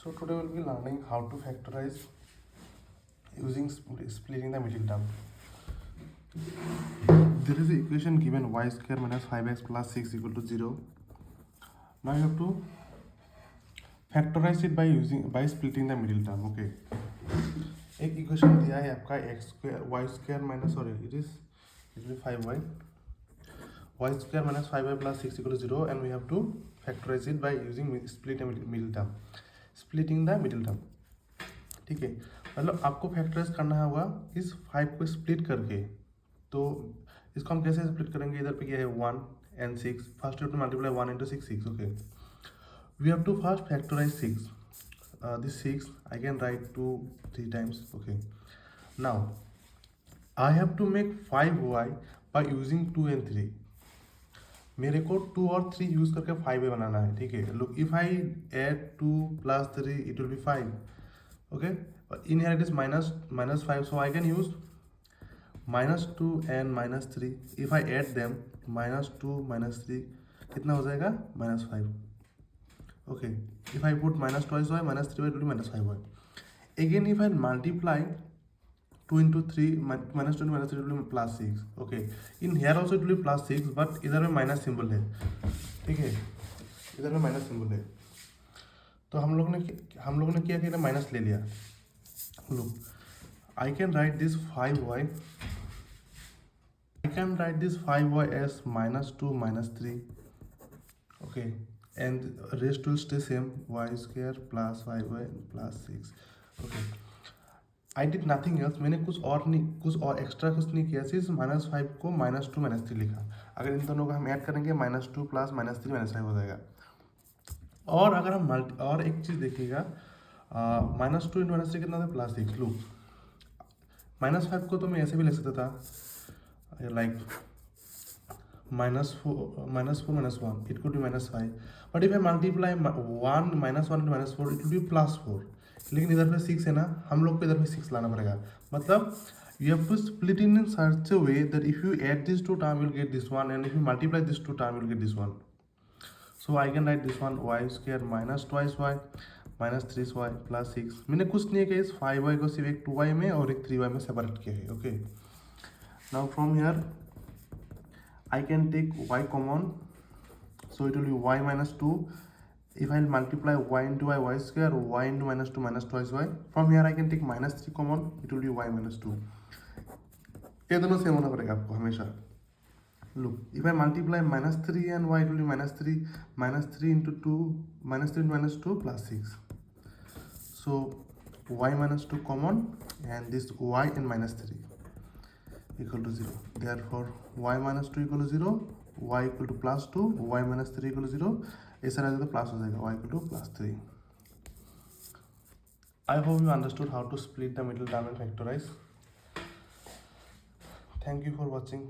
So today we'll be learning how to factorize using splitting the middle term. There is an equation given y square minus 5x plus 6 equal to 0. Now you have to factorize it by splitting the middle term. Okay. एक equation दिया है आपका X square Y square minus it is 5y y square minus 5y plus 6 equal to 0 and we have to factorize it by using splitting the middle term. ठीक है, मतलब आपको factorise करना होगा इस 5 को स्प्लिट करके. तो इसको हम कैसे स्प्लिट करेंगे? इधर पे क्या है 1 and 6. First you have to multiply 1 into 6 6. Okay, we have to first factorize 6. This 6 I can write 2 3 times. Okay, now I have to make 5y by using 2 and 3. मेरे को 2 और 3 यूज करके 5y बनाना है. ठीक है, look if I add 2 plus 3 it will be 5. Okay, but in here it is minus 5, so I can use -2 and -3. if I add them -2 -3 कितना हो जाएगा? -5. Okay, if I put minus twice y minus 3y it will be minus 5y. Again if I multiply 2 into 3 minus 2 into minus 3 it will be plus 6. Okay, in here also it will be plus 6 but इधर में minus symbol है. ठीक है, इधर में minus symbol है. तो हम लोग ने क्या किया? माइनस ले लिया. Look, I can write this 5y as -2 -3. Okay, and rest will stay same, y square plus 5y plus 6. Okay, I did nothing else. मैंने कुछ और एक्स्ट्रा कुछ नहीं किया, सिर्फ -5 को -2 -3 लिखा. अगर इन दोनों को हम ऐड करेंगे -2 प्लस -3 -5 हो जाएगा. और अगर हम और एक चीज़ देखिएगा, -2 into -3 कितना था? +6. लुक, -5 को तो मैं ऐसे भी लिख सकता था, like -4 -1 it could be -5. But if I multiply 1 -1 into -4 it will be +4. लेकिन इधर पे 6 है ना, हम लोग को इधर पे 6 लाना पड़ेगा. मतलब you have to split it in such a way that if you add these two terms you will get this one, and if you multiply these two terms you will get this one. So I can write this one y square minus twice y minus 3y plus 6. मैंने कुछ नहीं किया, इस 5y को सिर्फ एक 2y में और एक 3y में सेपरेट किया है. Okay, now from here I can take y common, so it will be y minus 2. If I multiply y into y square, y into -2 minus twice y. From here I can take -3 common, it will be y minus 2. ये दोनों same होना पड़ेगा आपको हमेशा. Look, if I multiply -3 and y, it will be -3 into 2 -3 2 plus 6. So y minus 2 common, and this y and -3 equal to 0. Therefore y minus 2 equal to 0, y equal to +2, y minus 3 equal to 0. ऐसा रहेगा तो plus हो जाएगा, y equal to +3. I hope you understood how to split the middle term and factorize. Thank you for watching.